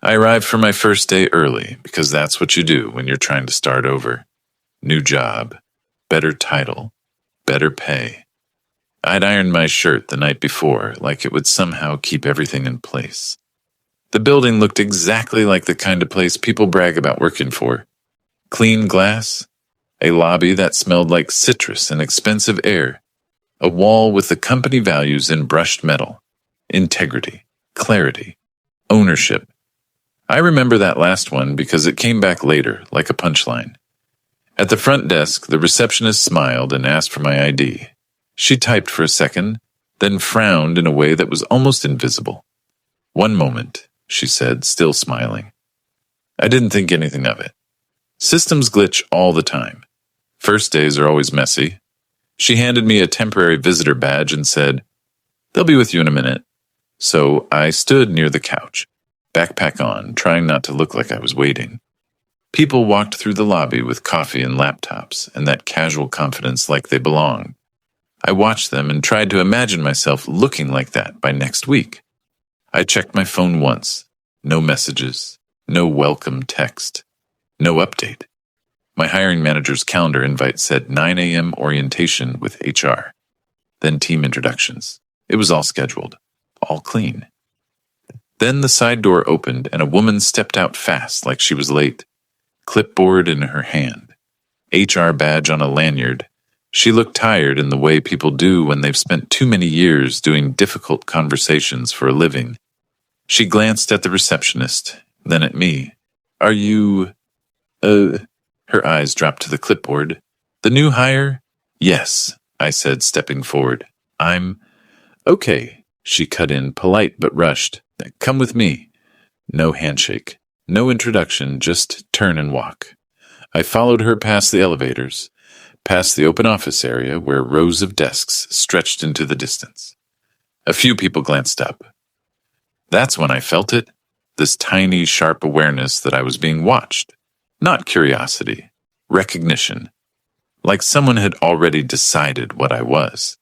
I arrived for my first day early because that's what you do when you're trying to start over. New job, better title, better pay. I'd ironed my shirt the night before like it would somehow keep everything in place. The building looked exactly like the kind of place people brag about working for. Clean glass, a lobby that smelled like citrus and expensive air, a wall with the company values in brushed metal, integrity, clarity, ownership. I remember that last one because it came back later, like a punchline. At the front desk, the receptionist smiled and asked for my ID. She typed for a second, then frowned in a way that was almost invisible. "One moment," she said, still smiling. I didn't think anything of it. Systems glitch all the time. First days are always messy. She handed me a temporary visitor badge and said, "They'll be with you in a minute." So I stood near the couch, backpack on, trying not to look like I was waiting. People walked through the lobby with coffee and laptops and that casual confidence like they belonged. I watched them and tried to imagine myself looking like that by next week. I checked my phone once. No messages, no welcome text, no update. My hiring manager's calendar invite said 9 a.m. orientation with HR, then team introductions. It was all scheduled, all clean. Then the side door opened and a woman stepped out fast like she was late, clipboard in her hand, HR badge on a lanyard. She looked tired in the way people do when they've spent too many years doing difficult conversations for a living. She glanced at the receptionist, then at me. "Are you, Her eyes dropped to the clipboard. "The new hire?" "Yes," I said, stepping forward. "I'm..." "Okay," she cut in, polite but rushed. "Come with me." No handshake, no introduction, just turn and walk. I followed her past the elevators, past the open office area where rows of desks stretched into the distance. A few people glanced up. That's when I felt it, this tiny, sharp awareness that I was being watched. Not curiosity, recognition, like someone had already decided what I was.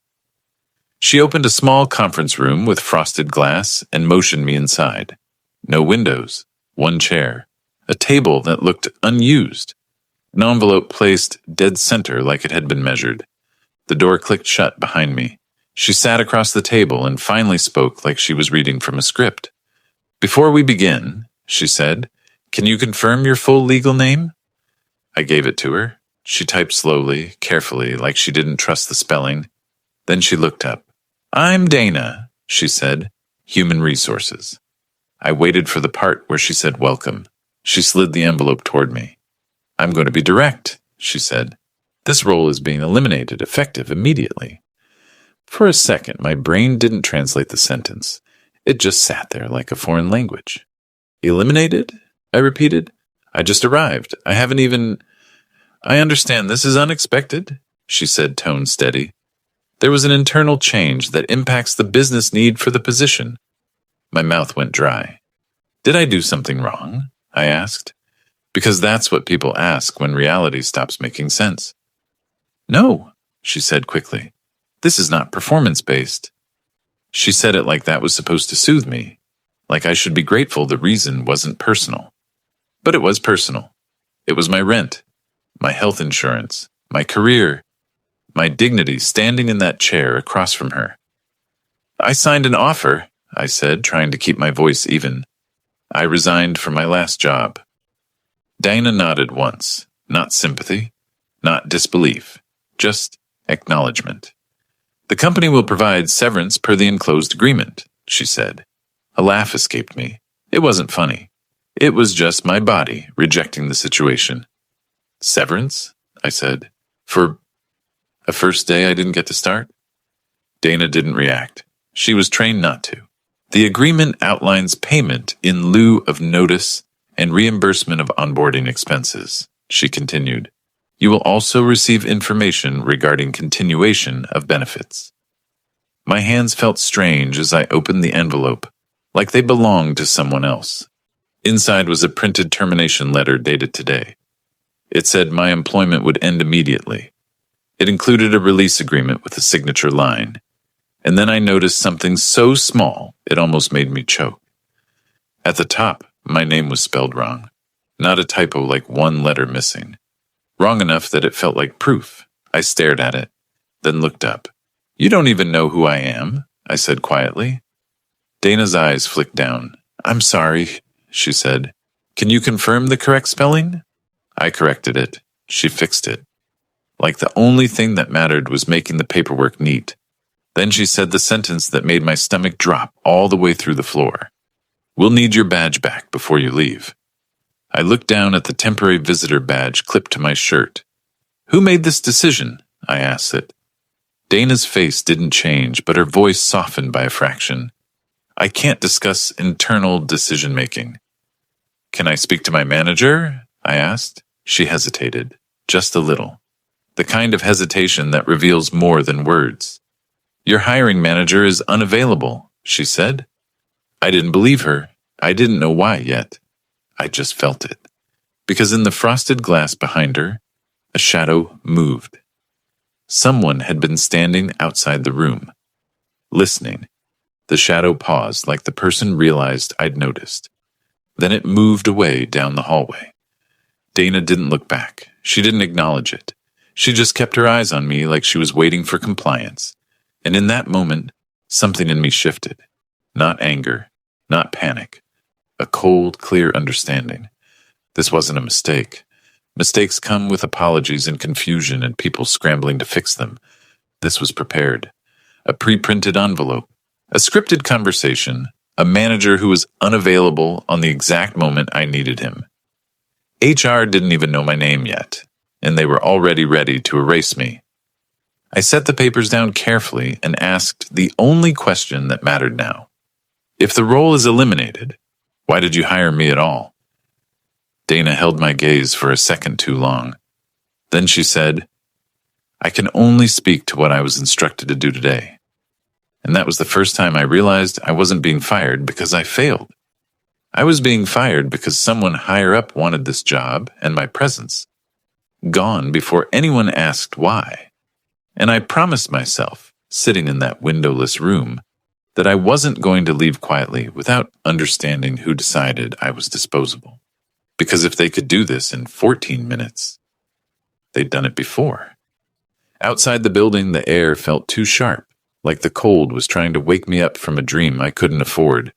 She opened a small conference room with frosted glass and motioned me inside. No windows, one chair, a table that looked unused, an envelope placed dead center like it had been measured. The door clicked shut behind me. She sat across the table and finally spoke like she was reading from a script. "Before we begin," she said, "can you confirm your full legal name?" I gave it to her. She typed slowly, carefully, like she didn't trust the spelling. Then she looked up. "I'm Dana," she said, "Human Resources." I waited for the part where she said welcome. She slid the envelope toward me. "I'm going to be direct," she said. "This role is being eliminated, effective immediately." For a second, my brain didn't translate the sentence. It just sat there like a foreign language. "Eliminated?" I repeated. "I just arrived. I haven't even..." "I understand this is unexpected," she said, tone steady. "There was an internal change that impacts the business need for the position." My mouth went dry. "Did I do something wrong?" I asked. Because that's what people ask when reality stops making sense. "No," she said quickly. "This is not performance-based." She said it like that was supposed to soothe me, like I should be grateful the reason wasn't personal. But it was personal. It was my rent, my health insurance, my career, my dignity standing in that chair across from her. "I signed an offer," I said, trying to keep my voice even. "I resigned from my last job." Dana nodded once, not sympathy, not disbelief, just acknowledgement. "The company will provide severance per the enclosed agreement," she said. A laugh escaped me. It wasn't funny. It was just my body rejecting the situation. "Severance?" I said. "For a first day I didn't get to start?" Dana didn't react. She was trained not to. "The agreement outlines payment in lieu of notice and reimbursement of onboarding expenses," she continued. "You will also receive information regarding continuation of benefits." My hands felt strange as I opened the envelope, like they belonged to someone else. Inside was a printed termination letter dated today. It said my employment would end immediately. It included a release agreement with a signature line. And then I noticed something so small it almost made me choke. At the top, My name was spelled wrong. Not a typo like one letter missing. Wrong enough that it felt like proof. I stared at it, then looked up. "You don't even know who I am," I said quietly. Dana's eyes flicked down. "I'm sorry," she said. "Can you confirm the correct spelling?" I corrected it. She fixed it. Like the only thing that mattered was making the paperwork neat. Then she said the sentence that made my stomach drop all the way through the floor. "We'll need your badge back before you leave." I looked down at the temporary visitor badge clipped to my shirt. "Who made this decision?" I asked it. Dana's face didn't change, but her voice softened by a fraction. "I can't discuss internal decision-making." "Can I speak to my manager?" I asked. She hesitated, just a little. The kind of hesitation that reveals more than words. "Your hiring manager is unavailable," she said. I didn't believe her. I didn't know why yet. I just felt it. Because in the frosted glass behind her, a shadow moved. Someone had been standing outside the room, listening. The shadow paused like the person realized I'd noticed. Then it moved away down the hallway. Dana didn't look back. She didn't acknowledge it. She just kept her eyes on me like she was waiting for compliance. And in that moment, something in me shifted. Not anger, not panic. A cold, clear understanding. This wasn't a mistake. Mistakes come with apologies and confusion and people scrambling to fix them. This was prepared. A pre-printed envelope. A scripted conversation. A manager who was unavailable on the exact moment I needed him. HR didn't even know my name yet, and they were already ready to erase me. I set the papers down carefully and asked the only question that mattered now. If the role is eliminated, why did you hire me at all? Dana held my gaze for a second too long. Then she said, "I can only speak to what I was instructed to do today." And that was the first time I realized I wasn't being fired because I failed. I was being fired because someone higher up wanted this job and my presence. Gone before anyone asked why. And I promised myself, sitting in that windowless room, that I wasn't going to leave quietly without understanding who decided I was disposable. Because if they could do this in 14 minutes, they'd done it before. Outside the building, the air felt too sharp, like the cold was trying to wake me up from a dream I couldn't afford.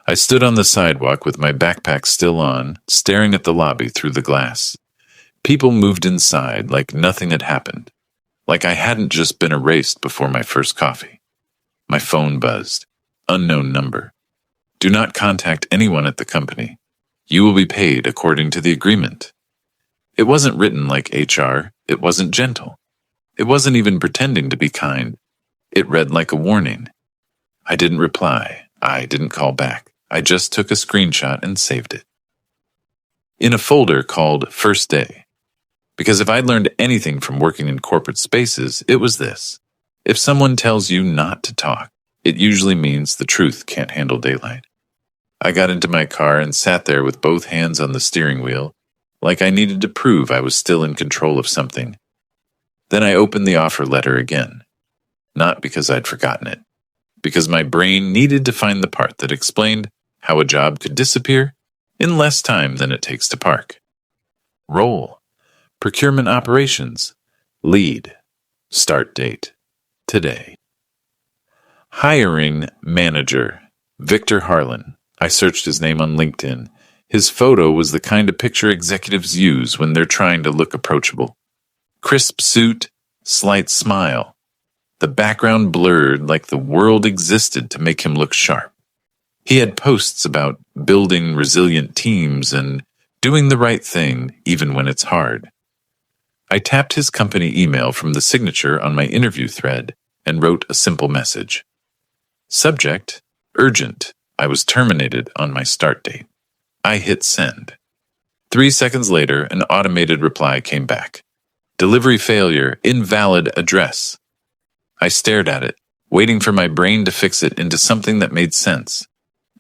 I stood on the sidewalk with my backpack still on, staring at the lobby through the glass. People moved inside like nothing had happened, like I hadn't just been erased before my first coffee. My phone buzzed. Unknown number. "Do not contact anyone at the company. You will be paid according to the agreement." It wasn't written like HR. It wasn't gentle. It wasn't even pretending to be kind. It read like a warning. I didn't reply. I didn't call back. I just took a screenshot and saved it. In a folder called First Day. Because if I'd learned anything from working in corporate spaces, it was this. If someone tells you not to talk, it usually means the truth can't handle daylight. I got into my car and sat there with both hands on the steering wheel, like I needed to prove I was still in control of something. Then I opened the offer letter again. Not because I'd forgotten it, because my brain needed to find the part that explained how a job could disappear in less time than it takes to park. Role: procurement operations. Lead. Start date: today. Hiring manager: Victor Harlan. I searched his name on LinkedIn. His photo was the kind of picture executives use when they're trying to look approachable. Crisp suit, slight smile. The background blurred like the world existed to make him look sharp. He had posts about building resilient teams and doing the right thing even when it's hard. I tapped his company email from the signature on my interview thread and wrote a simple message. Subject: urgent. I was terminated on my start date. I hit send. 3 seconds later, an automated reply came back. Delivery failure, invalid address. I stared at it, waiting for my brain to fix it into something that made sense.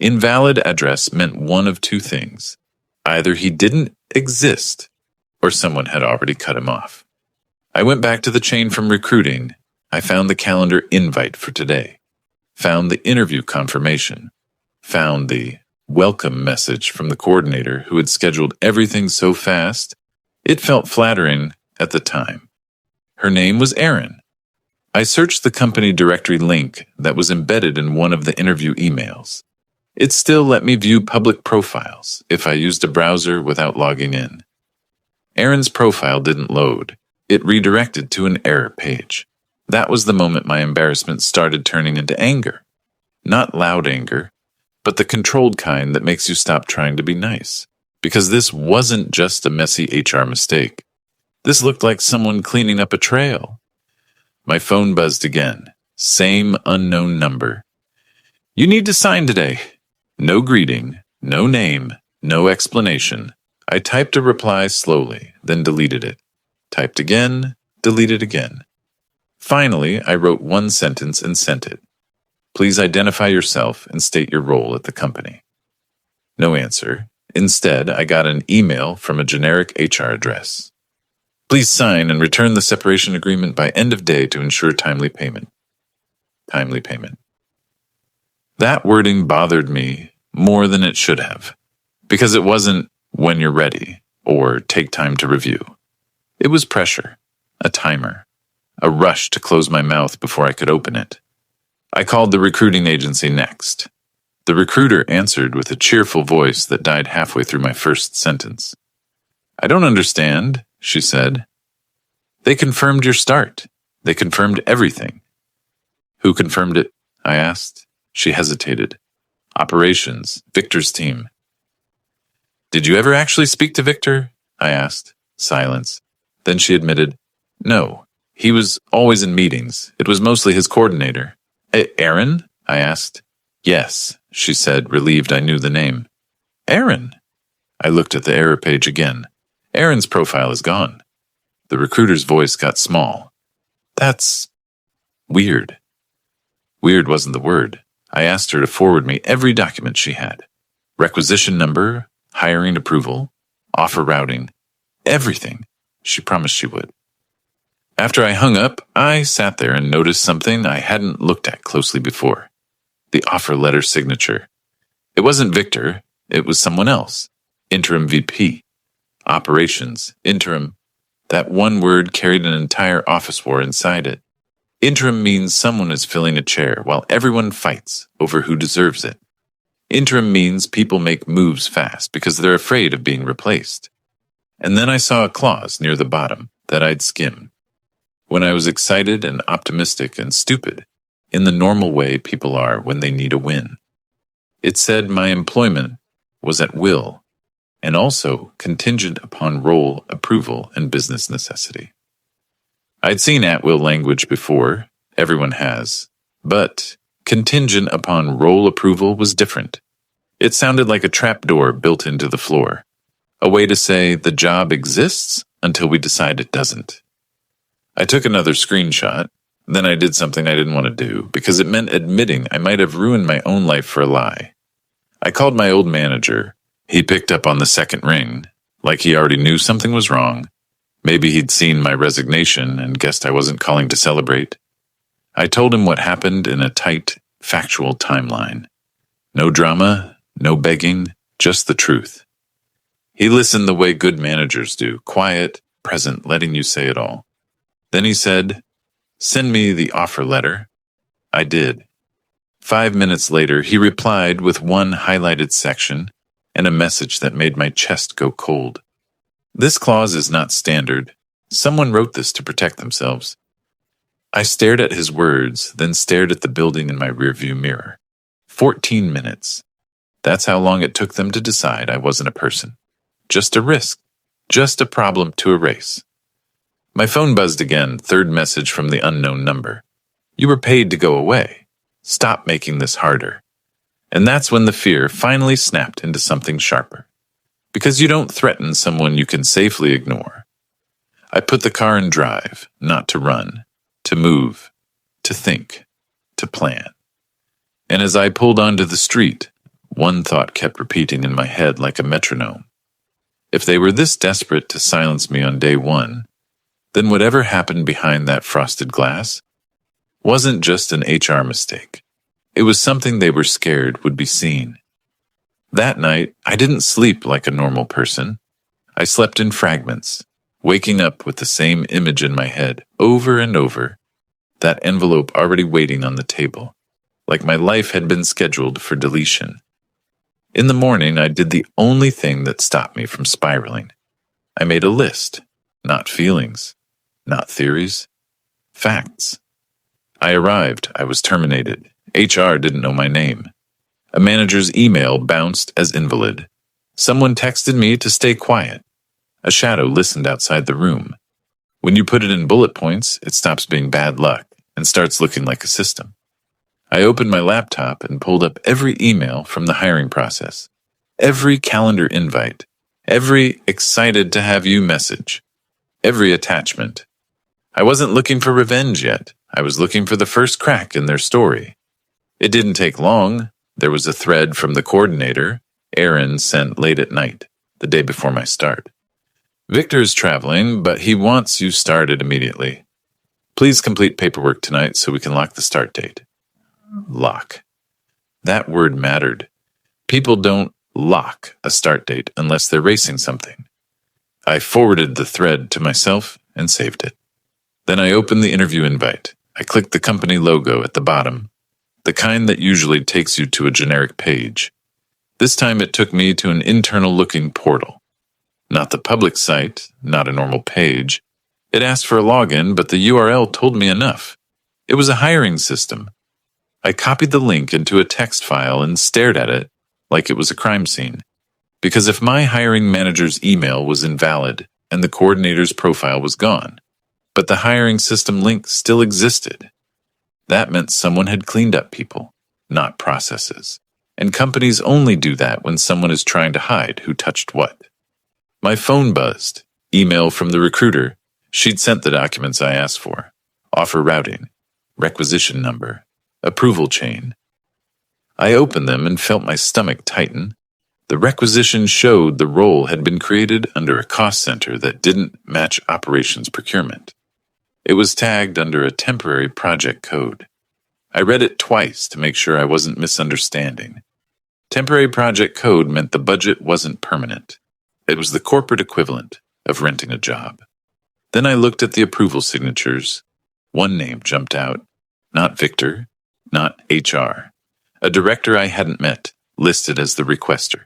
Invalid address meant one of two things. Either he didn't exist, or someone had already cut him off. I went back to the chain from recruiting. I found the calendar invite for today. Found the interview confirmation. Found the welcome message from the coordinator who had scheduled everything so fast, it felt flattering at the time. Her name was Erin. I searched the company directory link that was embedded in one of the interview emails. It still let me view public profiles if I used a browser without logging in. Erin's profile didn't load. It redirected to an error page. That was the moment my embarrassment started turning into anger. Not loud anger, but the controlled kind that makes you stop trying to be nice. Because this wasn't just a messy HR mistake. This looked like someone cleaning up a trail. My phone buzzed again. Same unknown number. You need to sign today. No greeting, no name, no explanation. I typed a reply slowly, then deleted it. Typed again, deleted again. Finally, I wrote one sentence and sent it. Please identify yourself and state your role at the company. No answer. Instead, I got an email from a generic HR address. Please sign and return the separation agreement by end of day to ensure timely payment. Timely payment. That wording bothered me more than it should have, because it wasn't when you're ready or take time to review. It was pressure, a timer, a rush to close my mouth before I could open it. I called the recruiting agency next. The recruiter answered with a cheerful voice that died halfway through my first sentence. I don't understand, she said. They confirmed your start. They confirmed everything. Who confirmed it? I asked. She hesitated. Operations, Victor's team. Did you ever actually speak to Victor? I asked. Silence. Then she admitted, no. He was always in meetings. It was mostly his coordinator. Erin? I asked. Yes, she said, relieved I knew the name. Erin? I looked at the error page again. Erin's profile is gone. The recruiter's voice got small. That's weird. Weird wasn't the word. I asked her to forward me every document she had. Requisition number, hiring approval, offer routing, everything. She promised she would. After I hung up, I sat there and noticed something I hadn't looked at closely before. The offer letter signature. It wasn't Victor, it was someone else. Interim VP. Operations, interim. That one word carried an entire office war inside it. Interim means someone is filling a chair while everyone fights over who deserves it. Interim means people make moves fast because they're afraid of being replaced. And then I saw a clause near the bottom that I'd skimmed. When I was excited and optimistic and stupid, in the normal way people are when they need a win. It said my employment was at will, and also contingent upon role approval and business necessity. I'd seen at-will language before, everyone has, but contingent upon role approval was different. It sounded like a trapdoor built into the floor, a way to say the job exists until we decide it doesn't. I took another screenshot, then I did something I didn't want to do because it meant admitting I might have ruined my own life for a lie. I called my old manager. He picked up on the second ring, like he already knew something was wrong. Maybe he'd seen my resignation and guessed I wasn't calling to celebrate. I told him what happened in a tight, factual timeline. No drama, no begging, just the truth. He listened the way good managers do, quiet, present, letting you say it all. Then he said, "Send me the offer letter." I did. 5 minutes later, he replied with one highlighted section and a message that made my chest go cold. This clause is not standard. Someone wrote this to protect themselves. I stared at his words, then stared at the building in my rearview mirror. 14 minutes. That's how long it took them to decide I wasn't a person. Just a risk. Just a problem to erase. My phone buzzed again, third message from the unknown number. You were paid to go away. Stop making this harder. And that's when the fear finally snapped into something sharper. Because you don't threaten someone you can safely ignore. I put the car in drive, not to run, to move, to think, to plan. And as I pulled onto the street, one thought kept repeating in my head like a metronome. If they were this desperate to silence me on day one, then whatever happened behind that frosted glass wasn't just an HR mistake. It was something they were scared would be seen. That night, I didn't sleep like a normal person. I slept in fragments, waking up with the same image in my head over and over, that envelope already waiting on the table, like my life had been scheduled for deletion. In the morning, I did the only thing that stopped me from spiraling. I made a list, not feelings, not theories, facts. I arrived, I was terminated. HR didn't know my name. A manager's email bounced as invalid. Someone texted me to stay quiet. A shadow listened outside the room. When you put it in bullet points, it stops being bad luck and starts looking like a system. I opened my laptop and pulled up every email from the hiring process, every calendar invite, every excited to have you message, every attachment. I wasn't looking for revenge yet. I was looking for the first crack in their story. It didn't take long. There was a thread from the coordinator, Aaron, sent late at night, the day before my start. Victor is traveling, but he wants you started immediately. Please complete paperwork tonight so we can lock the start date. Lock. That word mattered. People don't lock a start date unless they're racing something. I forwarded the thread to myself and saved it. Then I opened the interview invite. I clicked the company logo at the bottom, the kind that usually takes you to a generic page. This time it took me to an internal-looking portal. Not the public site, not a normal page. It asked for a login, but the URL told me enough. It was a hiring system. I copied the link into a text file and stared at it like it was a crime scene. Because if my hiring manager's email was invalid and the coordinator's profile was gone, but the hiring system link still existed, that meant someone had cleaned up people, not processes. And companies only do that when someone is trying to hide who touched what. My phone buzzed. Email from the recruiter. She'd sent the documents I asked for. Offer routing, requisition number, approval chain. I opened them and felt my stomach tighten. The requisition showed the role had been created under a cost center that didn't match operations procurement. It was tagged under a temporary project code. I read it twice to make sure I wasn't misunderstanding. Temporary project code meant the budget wasn't permanent. It was the corporate equivalent of renting a job. Then I looked at the approval signatures. One name jumped out. Not Victor, not HR. A director I hadn't met, listed as the requester.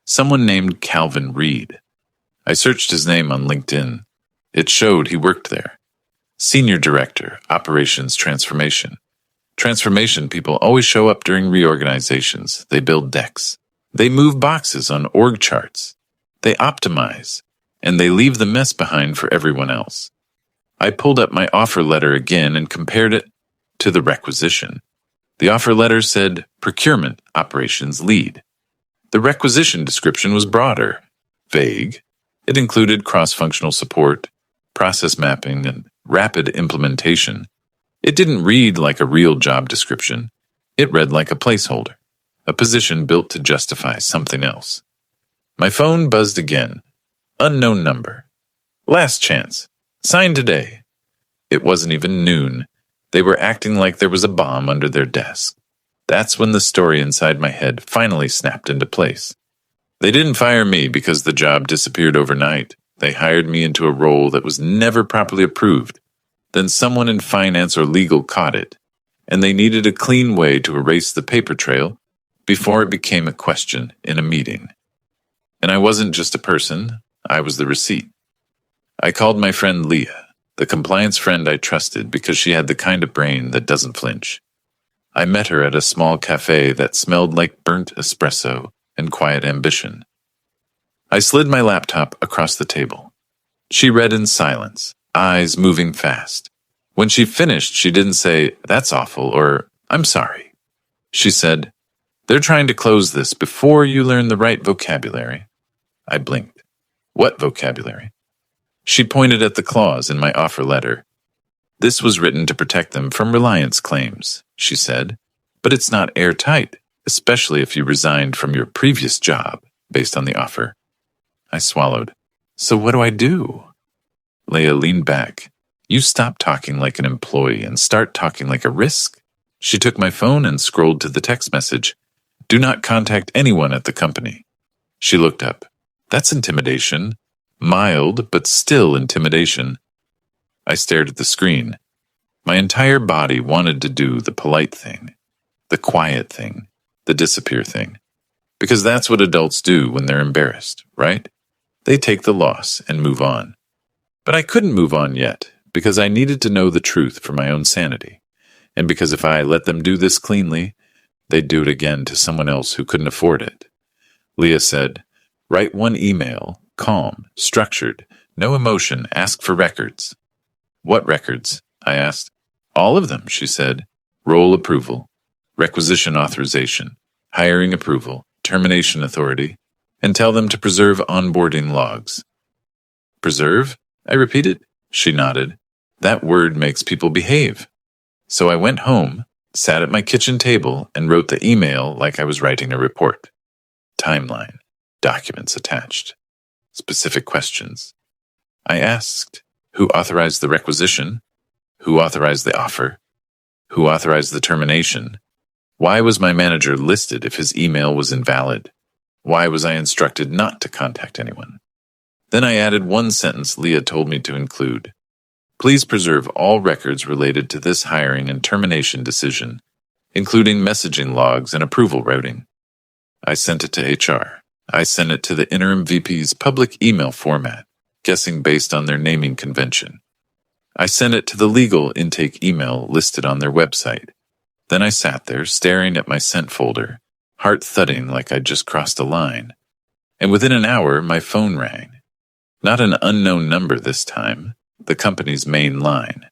Someone named Calvin Reed. I searched his name on LinkedIn. It showed he worked there. Senior Director, Operations Transformation. Transformation people always show up during reorganizations. They build decks. They move boxes on org charts. They optimize, and they leave the mess behind for everyone else. I pulled up my offer letter again and compared it to the requisition. The offer letter said Procurement Operations Lead. The requisition description was broader, vague. It included cross-functional support, process mapping, and rapid implementation. It didn't read like a real job description. It read like a placeholder, a position built to justify something else. My phone buzzed again. Unknown number. Last chance. Sign today. It wasn't even noon. They were acting like there was a bomb under their desk. That's when the story inside my head finally snapped into place. They didn't fire me because the job disappeared overnight. They hired me into a role that was never properly approved. Then someone in finance or legal caught it, and they needed a clean way to erase the paper trail before it became a question in a meeting. And I wasn't just a person, I was the receipt. I called my friend Leah, the compliance friend I trusted because she had the kind of brain that doesn't flinch. I met her at a small cafe that smelled like burnt espresso and quiet ambition. I slid my laptop across the table. She read in silence, eyes moving fast. When she finished, she didn't say, "That's awful," or "I'm sorry." She said, "They're trying to close this before you learn the right vocabulary." I blinked. What vocabulary? She pointed at the clause in my offer letter. "This was written to protect them from reliance claims," she said, "but it's not airtight, especially if you resigned from your previous job based on the offer." I swallowed. "So what do I do?" Leah leaned back. "You stop talking like an employee and start talking like a risk." She took my phone and scrolled to the text message. Do not contact anyone at the company. She looked up. That's intimidation. Mild, but still intimidation. I stared at the screen. My entire body wanted to do the polite thing, the quiet thing, the disappear thing. Because that's what adults do when they're embarrassed, right? They take the loss and move on. But I couldn't move on yet, because I needed to know the truth for my own sanity. And because if I let them do this cleanly, they'd do it again to someone else who couldn't afford it. Leah said, "Write one email, calm, structured, no emotion, ask for records." "What records?" I asked. "All of them," she said. "Role approval, requisition authorization, hiring approval, termination authority, and tell them to preserve onboarding logs." "Preserve?" I repeated. She nodded. "That word makes people behave." So I went home, sat at my kitchen table, and wrote the email like I was writing a report. Timeline, documents attached, specific questions. I asked, who authorized the requisition? Who authorized the offer? Who authorized the termination? Why was my manager listed if his email was invalid? Why was I instructed not to contact anyone? Then I added one sentence Leah told me to include. "Please preserve all records related to this hiring and termination decision, including messaging logs and approval routing." I sent it to HR. I sent it to the interim VP's public email format, guessing based on their naming convention. I sent it to the legal intake email listed on their website. Then I sat there staring at my sent folder, heart thudding like I'd just crossed a line. And within an hour, my phone rang. Not an unknown number this time, the company's main line.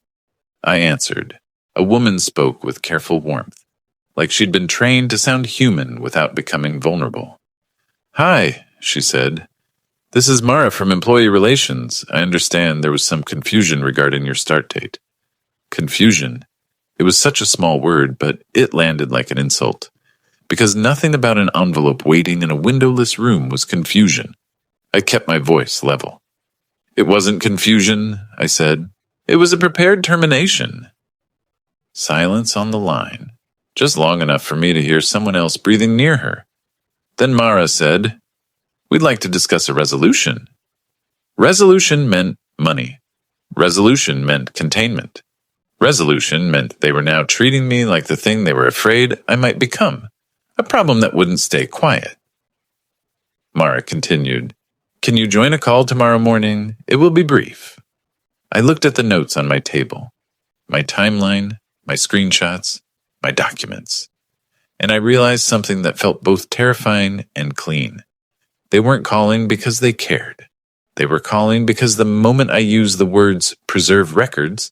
I answered. A woman spoke with careful warmth, like she'd been trained to sound human without becoming vulnerable. "Hi," she said. "This is Mara from Employee Relations. I understand there was some confusion regarding your start date." Confusion. It was such a small word, but it landed like an insult. Because nothing about an envelope waiting in a windowless room was confusion. I kept my voice level. "It wasn't confusion," I said. "It was a prepared termination." Silence on the line, just long enough for me to hear someone else breathing near her. Then Mara said, "We'd like to discuss a resolution." Resolution meant money. Resolution meant containment. Resolution meant they were now treating me like the thing they were afraid I might become, a problem that wouldn't stay quiet. Mara continued, "Can you join a call tomorrow morning? It will be brief." I looked at the notes on my table, my timeline, my screenshots, my documents, and I realized something that felt both terrifying and clean. They weren't calling because they cared. They were calling because the moment I used the words "preserve records,"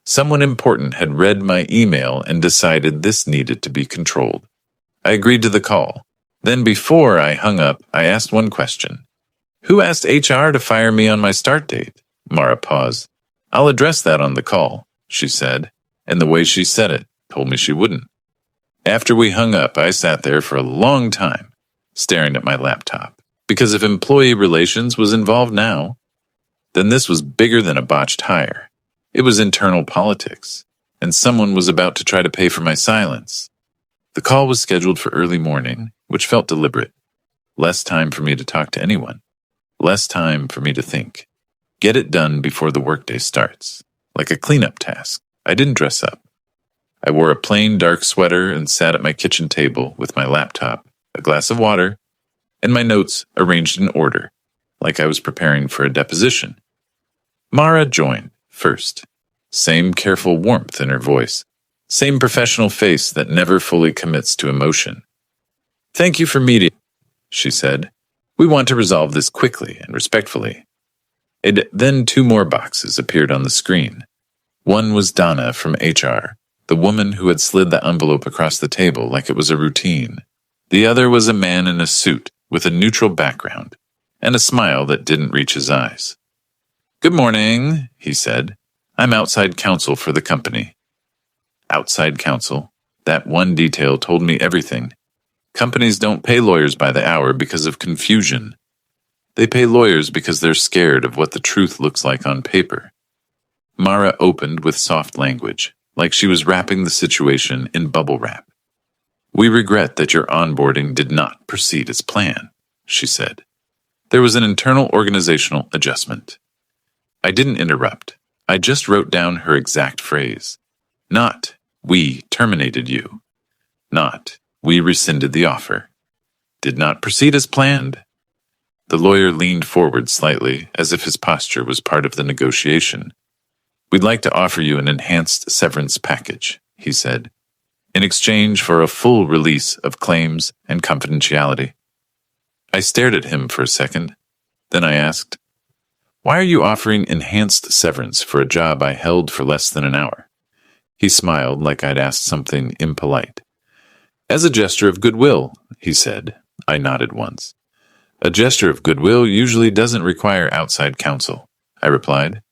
someone important had read my email and decided this needed to be controlled. I agreed to the call. Then before I hung up, I asked one question. "Who asked HR to fire me on my start date?" Mara paused. "I'll address that on the call," she said, and the way she said it told me she wouldn't. After we hung up, I sat there for a long time, staring at my laptop, because if employee relations was involved now, then this was bigger than a botched hire. It was internal politics, and someone was about to try to pay for my silence. The call was scheduled for early morning, which felt deliberate. Less time for me to talk to anyone. Less time for me to think. Get it done before the workday starts, like a cleanup task. I didn't dress up. I wore a plain dark sweater and sat at my kitchen table with my laptop, a glass of water, and my notes arranged in order, like I was preparing for a deposition. Mara joined first. Same careful warmth in her voice. Same professional face that never fully commits to emotion. "Thank you for meeting," she said. "We want to resolve this quickly and respectfully." And then two more boxes appeared on the screen. One was Donna from HR, the woman who had slid the envelope across the table like it was a routine. The other was a man in a suit with a neutral background and a smile that didn't reach his eyes. "Good morning," he said. "I'm outside counsel for the company." Outside counsel. That one detail told me everything. Companies don't pay lawyers by the hour because of confusion. They pay lawyers because they're scared of what the truth looks like on paper. Mara opened with soft language, like she was wrapping the situation in bubble wrap. "We regret that your onboarding did not proceed as planned," she said. There was an internal organizational adjustment. I didn't interrupt. I just wrote down her exact phrase. Not, "We terminated you." Not, "We rescinded the offer." Did not proceed as planned. The lawyer leaned forward slightly, as if his posture was part of the negotiation. "We'd like to offer you an enhanced severance package," he said, "in exchange for a full release of claims and confidentiality." I stared at him for a second. Then I asked, "Why are you offering enhanced severance for a job I held for less than an hour?" He smiled like I'd asked something impolite. "As a gesture of goodwill," he said. I nodded once. "A gesture of goodwill usually doesn't require outside counsel," I replied.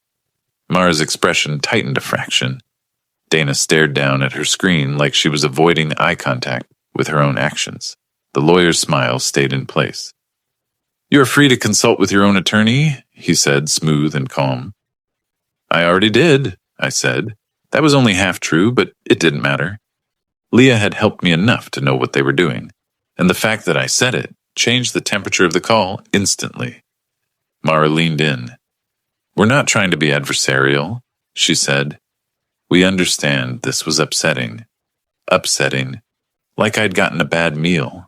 Mara's expression tightened a fraction. Dana stared down at her screen like she was avoiding eye contact with her own actions. The lawyer's smile stayed in place. "You are free to consult with your own attorney," he said, smooth and calm. "I already did," I said. That was only half true, but it didn't matter. Leah had helped me enough to know what they were doing, and the fact that I said it changed the temperature of the call instantly. Mara leaned in. "We're not trying to be adversarial," she said. "We understand this was upsetting. Upsetting. Like I'd gotten a bad meal."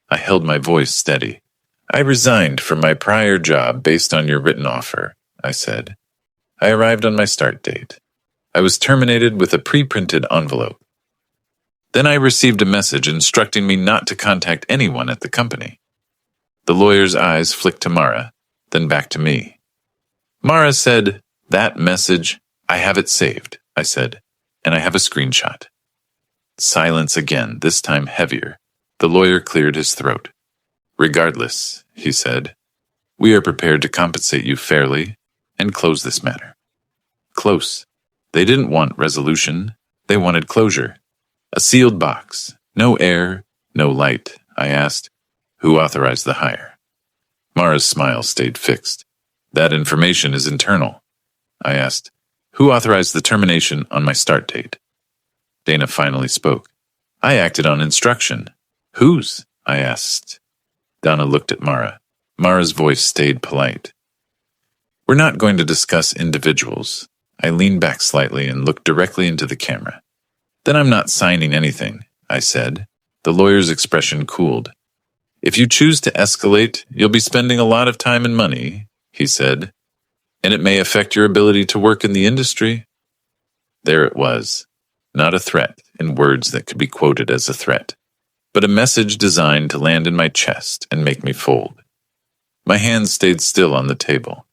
I held my voice steady. "I resigned from my prior job based on your written offer," I said. "I arrived on my start date. I was terminated with a pre-printed envelope. Then I received a message instructing me not to contact anyone at the company." The lawyer's eyes flicked to Mara, then back to me. Mara said, "That message, I have it saved," I said, "and I have a screenshot." Silence again, this time heavier. The lawyer cleared his throat. "Regardless," he said, "we are prepared to compensate you fairly and close this matter." Close. They didn't want resolution. They wanted closure. A sealed box. No air, no light. I asked, "Who authorized the hire?" Mara's smile stayed fixed. "That information is internal." I asked, "Who authorized the termination on my start date?" Dana finally spoke. "I acted on instruction." "Whose?" I asked. Donna looked at Mara. Mara's voice stayed polite. "We're not going to discuss individuals." I leaned back slightly and looked directly into the camera. "Then I'm not signing anything," I said. The lawyer's expression cooled. "If you choose to escalate, you'll be spending a lot of time and money," he said, "and it may affect your ability to work in the industry." There it was. Not a threat in words that could be quoted as a threat, but a message designed to land in my chest and make me fold. My hands stayed still on the table.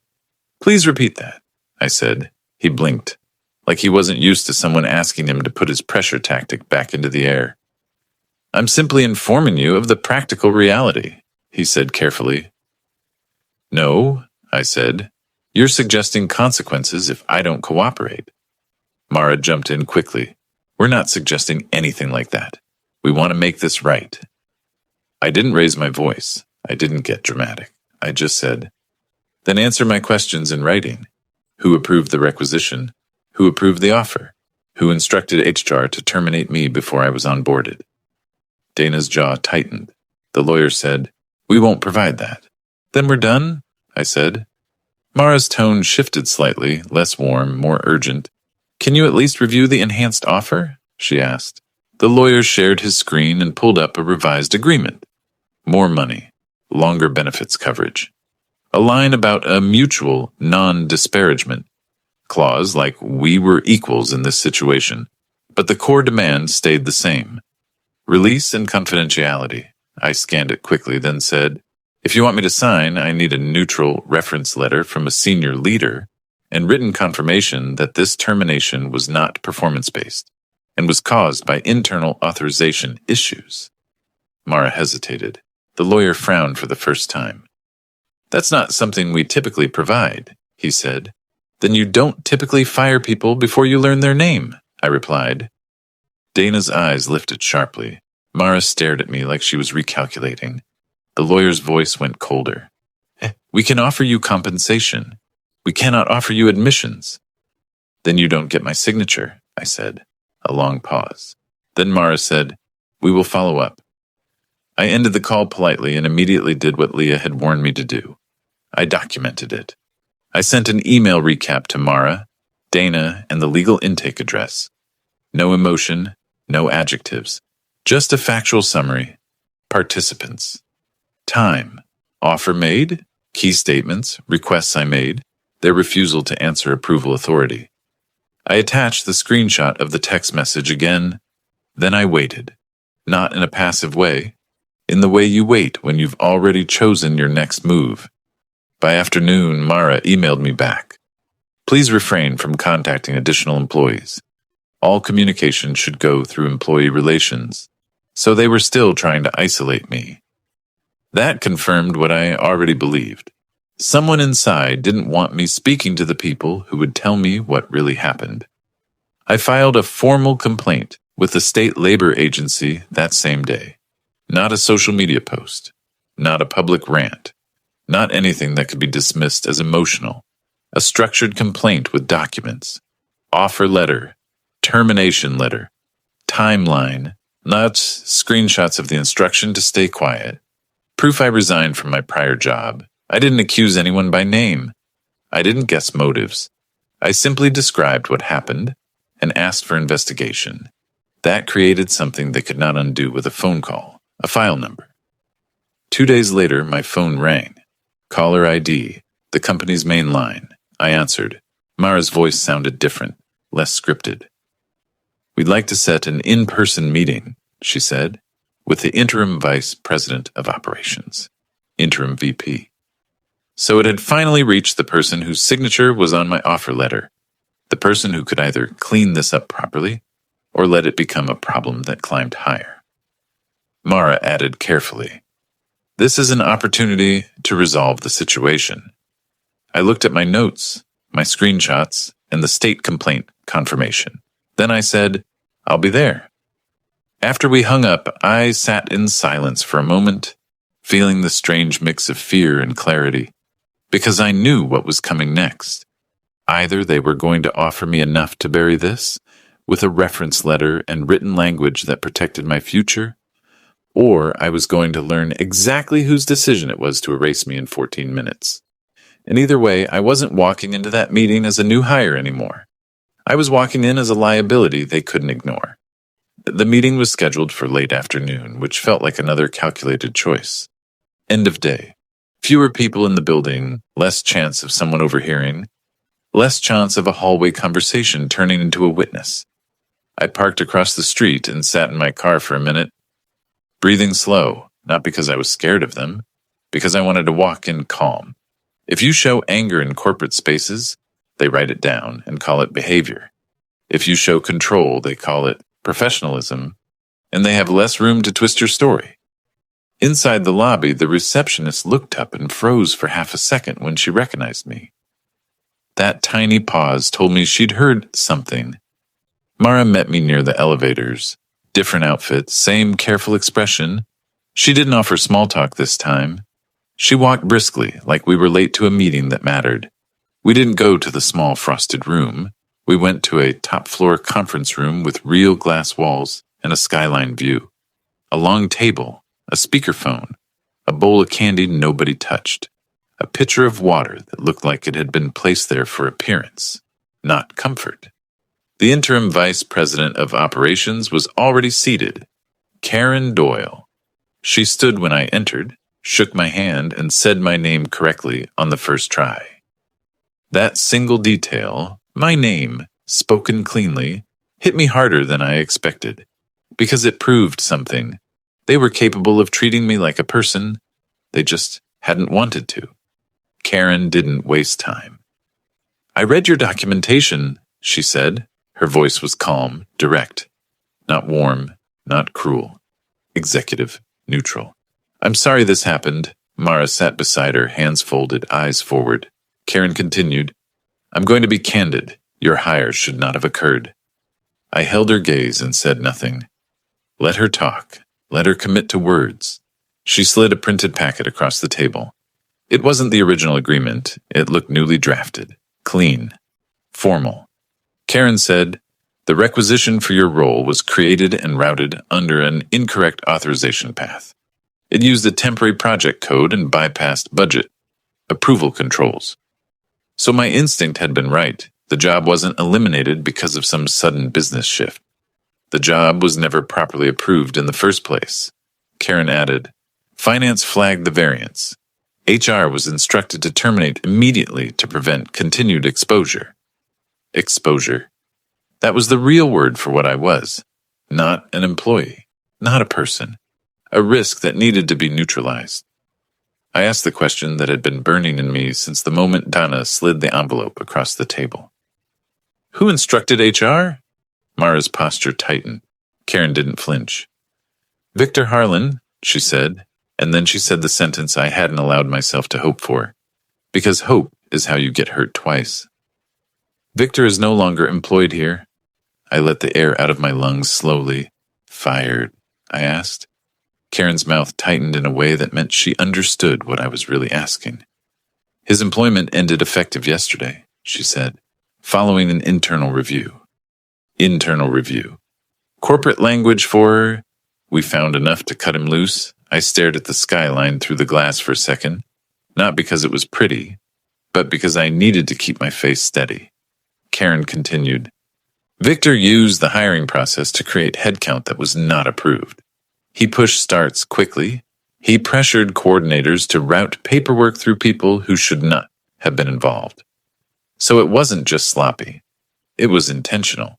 "Please repeat that," I said. He blinked, like he wasn't used to someone asking him to put his pressure tactic back into the air. "I'm simply informing you of the practical reality," he said carefully. "No," I said. "You're suggesting consequences if I don't cooperate." Mara jumped in quickly. "We're not suggesting anything like that. We want to make this right." I didn't raise my voice. I didn't get dramatic. I just said, "Then answer my questions in writing. Who approved the requisition? Who approved the offer? Who instructed HR to terminate me before I was onboarded?" Dana's jaw tightened. The lawyer said, "We won't provide that." "Then we're done?" I said. Mara's tone shifted slightly, less warm, more urgent. "Can you at least review the enhanced offer?" she asked. The lawyer shared his screen and pulled up a revised agreement. More money, longer benefits coverage. A line about a mutual non-disparagement clause like we were equals in this situation, but the core demand stayed the same. Release and confidentiality. I scanned it quickly, then said, "If you want me to sign, I need a neutral reference letter from a senior leader and written confirmation that this termination was not performance-based and was caused by internal authorization issues." Mara hesitated. The lawyer frowned for the first time. "That's not something we typically provide," he said. "Then you don't typically fire people before you learn their name," I replied. Dana's eyes lifted sharply. Mara stared at me like she was recalculating. The lawyer's voice went colder. "We can offer you compensation. We cannot offer you admissions." "Then you don't get my signature," I said. A long pause. Then Mara said, We will follow up. I ended the call politely and immediately did what Leah had warned me to do. I documented it. I sent an email recap to Mara, Dana, and the legal intake address. No emotion, no adjectives. Just a factual summary. Participants. Time. Offer made. Key statements. Requests I made. Their refusal to answer approval authority. I attached the screenshot of the text message again. Then I waited. Not in a passive way. In the way you wait when you've already chosen your next move. By afternoon, Mara emailed me back. Please refrain from contacting additional employees. All communication should go through employee relations. So they were still trying to isolate me. That confirmed what I already believed. Someone inside didn't want me speaking to the people who would tell me what really happened. I filed a formal complaint with the state labor agency that same day. Not a social media post. Not a public rant. Not anything that could be dismissed as emotional. A structured complaint with documents. Offer letter. Termination letter. Timeline. Not screenshots of the instruction to stay quiet. Proof I resigned from my prior job. I didn't accuse anyone by name. I didn't guess motives. I simply described what happened and asked for investigation. That created something they could not undo with a phone call, a file number. 2 days later, my phone rang. Caller ID, the company's main line. I answered. Mara's voice sounded different, less scripted. We'd like to set an in-person meeting, she said, with the interim vice president of operations, interim VP. So it had finally reached the person whose signature was on my offer letter, the person who could either clean this up properly or let it become a problem that climbed higher. Mara added carefully, "This is an opportunity to resolve the situation." I looked at my notes, my screenshots, and the state complaint confirmation. Then I said, "I'll be there." After we hung up, I sat in silence for a moment, feeling the strange mix of fear and clarity, because I knew what was coming next. Either they were going to offer me enough to bury this, with a reference letter and written language that protected my future, or I was going to learn exactly whose decision it was to erase me in 14 minutes. And either way, I wasn't walking into that meeting as a new hire anymore. I was walking in as a liability they couldn't ignore. The meeting was scheduled for late afternoon, which felt like another calculated choice. End of day. Fewer people in the building, less chance of someone overhearing, less chance of a hallway conversation turning into a witness. I parked across the street and sat in my car for a minute, breathing slow, not because I was scared of them, because I wanted to walk in calm. If you show anger in corporate spaces, they write it down and call it behavior. If you show control, they call it professionalism, and they have less room to twist your story. Inside the lobby, the receptionist looked up and froze for half a second when she recognized me. That tiny pause told me she'd heard something. Mara met me near the elevators. Different outfit, same careful expression. She didn't offer small talk this time. She walked briskly, like we were late to a meeting that mattered. We didn't go to the small frosted room. We went to a top-floor conference room with real glass walls and a skyline view. A long table, a speakerphone, a bowl of candy nobody touched, a pitcher of water that looked like it had been placed there for appearance, not comfort. The interim vice president of operations was already seated, Karen Doyle. She stood when I entered, shook my hand, and said my name correctly on the first try. That single detail, my name, spoken cleanly, hit me harder than I expected, because it proved something. They were capable of treating me like a person. They just hadn't wanted to. Karen didn't waste time. "I read your documentation," she said. Her voice was calm, direct, not warm, not cruel, executive, neutral. "I'm sorry this happened." Mara sat beside her, hands folded, eyes forward. Karen continued, "I'm going to be candid. Your hire should not have occurred." I held her gaze and said nothing. Let her talk. Let her commit to words. She slid a printed packet across the table. It wasn't the original agreement. It looked newly drafted, clean, formal. Karen said, The requisition for your role was created and routed under an incorrect authorization path. It used a temporary project code and bypassed budget approval controls. So my instinct had been right. The job wasn't eliminated because of some sudden business shift. The job was never properly approved in the first place. Karen added, Finance flagged the variance. HR was instructed to terminate immediately to prevent continued exposure. Exposure. That was the real word for what I was. Not an employee. Not a person. A risk that needed to be neutralized. I asked the question that had been burning in me since the moment Donna slid the envelope across the table. Who instructed HR? Mara's posture tightened. Karen didn't flinch. Victor Harlan, she said, and then she said the sentence I hadn't allowed myself to hope for, because hope is how you get hurt twice. Victor is no longer employed here. I let the air out of my lungs slowly. Fired? I asked. Karen's mouth tightened in a way that meant she understood what I was really asking. His employment ended effective yesterday, she said, following an internal review. Internal review. Corporate language for, we found enough to cut him loose. I stared at the skyline through the glass for a second, not because it was pretty, but because I needed to keep my face steady. Karen continued. Victor used the hiring process to create headcount that was not approved. He pushed starts quickly. He pressured coordinators to route paperwork through people who should not have been involved. So it wasn't just sloppy. It was intentional.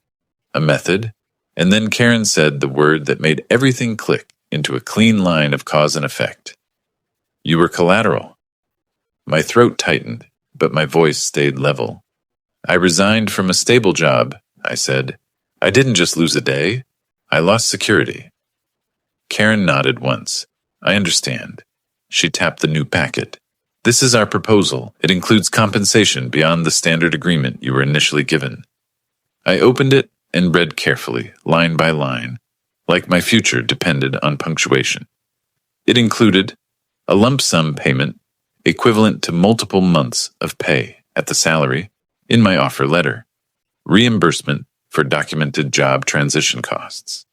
A method. And then Karen said the word that made everything click into a clean line of cause and effect. You were collateral. My throat tightened, but my voice stayed level. I resigned from a stable job, I said. I didn't just lose a day. I lost security. Karen nodded once. I understand. She tapped the new packet. This is our proposal. It includes compensation beyond the standard agreement you were initially given. I opened it and read carefully, line by line, like my future depended on punctuation. It included a lump sum payment equivalent to multiple months of pay at the salary in my offer letter, reimbursement for documented job transition costs,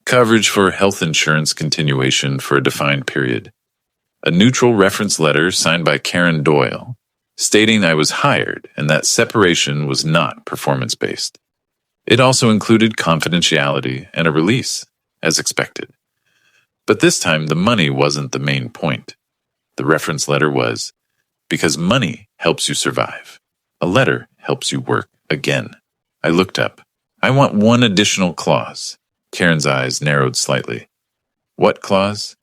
coverage for health insurance continuation for a defined period, a neutral reference letter signed by Karen Doyle, stating I was hired and that separation was not performance-based. It also included confidentiality and a release, as expected. But this time the money wasn't the main point. The reference letter was, because money helps you survive. A letter helps you work again. I looked up. I want one additional clause. Karen's eyes narrowed slightly. What clause?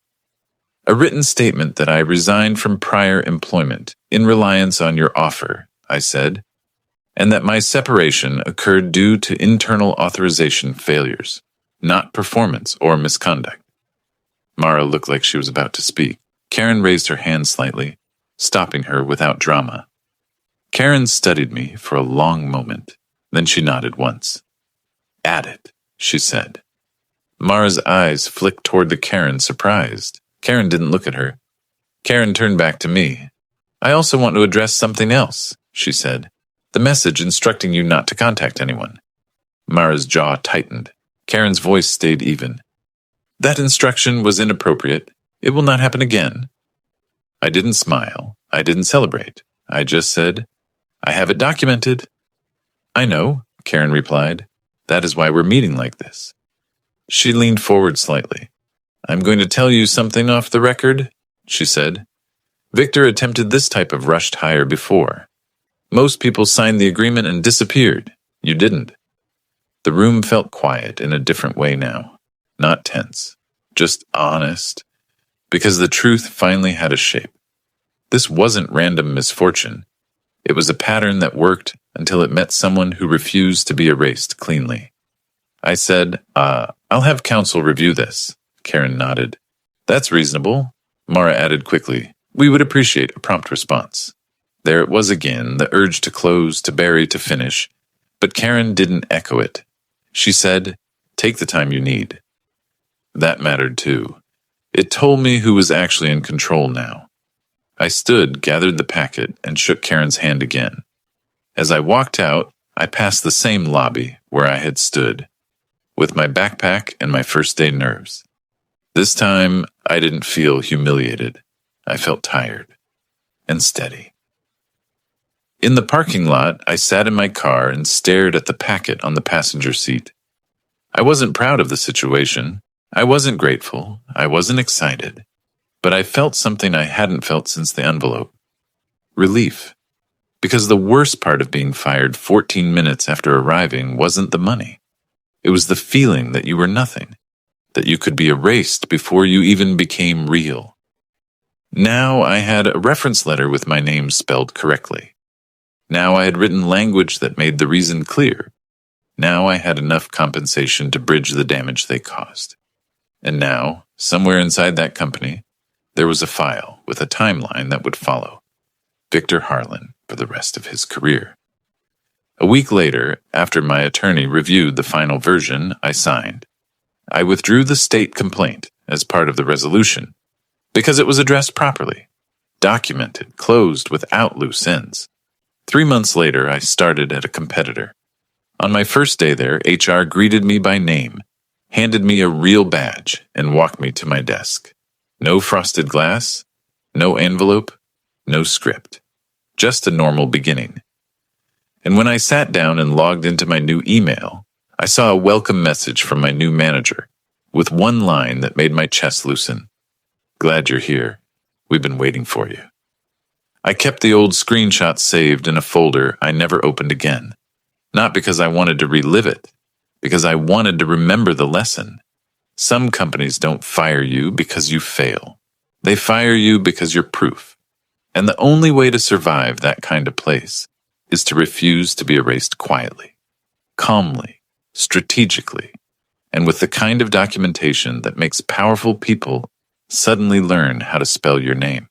A written statement that I resigned from prior employment in reliance on your offer, I said, and that my separation occurred due to internal authorization failures, not performance or misconduct. Mara looked like she was about to speak. Karen raised her hand slightly, stopping her without drama. Karen studied me for a long moment, then she nodded once. Add it, she said. Mara's eyes flicked toward the Karen, surprised. Karen didn't look at her. Karen turned back to me. I also want to address something else, she said. The message instructing you not to contact anyone. Mara's jaw tightened. Karen's voice stayed even. That instruction was inappropriate. It will not happen again. I didn't smile. I didn't celebrate. I just said, I have it documented. I know, Karen replied. That is why we're meeting like this. She leaned forward slightly. I'm going to tell you something off the record, she said. Victor attempted this type of rushed hire before. Most people signed the agreement and disappeared. You didn't. The room felt quiet in a different way now. Not tense. Just honest. Because the truth finally had a shape. This wasn't random misfortune. It was a pattern that worked until it met someone who refused to be erased cleanly. I said, I'll have counsel review this. Karen nodded. That's reasonable. Mara added quickly. We would appreciate a prompt response. There it was again, the urge to close, to bury, to finish. But Karen didn't echo it. She said, take the time you need. That mattered too. It told me who was actually in control now. I stood, gathered the packet, and shook Karen's hand again. As I walked out, I passed the same lobby where I had stood, with my backpack and my first day nerves. This time, I didn't feel humiliated. I felt tired and steady. In the parking lot, I sat in my car and stared at the packet on the passenger seat. I wasn't proud of the situation. I wasn't grateful. I wasn't excited. But I felt something I hadn't felt since the envelope. Relief. Because the worst part of being fired 14 minutes after arriving wasn't the money. It was the feeling that you were nothing, that you could be erased before you even became real. Now I had a reference letter with my name spelled correctly. Now I had written language that made the reason clear. Now I had enough compensation to bridge the damage they caused. And now, somewhere inside that company, there was a file with a timeline that would follow Victor Harlan for the rest of his career. A week later, after my attorney reviewed the final version, I signed. I withdrew the state complaint as part of the resolution because it was addressed properly, documented, closed without loose ends. 3 months later, I started at a competitor. On my first day there, HR greeted me by name, handed me a real badge, and walked me to my desk. No frosted glass, no envelope, no script. Just a normal beginning. And when I sat down and logged into my new email, I saw a welcome message from my new manager, with one line that made my chest loosen. "Glad you're here. We've been waiting for you." I kept the old screenshot saved in a folder I never opened again. Not because I wanted to relive it, because I wanted to remember the lesson. Some companies don't fire you because you fail. They fire you because you're proof. And the only way to survive that kind of place is to refuse to be erased quietly, calmly, strategically, and with the kind of documentation that makes powerful people suddenly learn how to spell your name.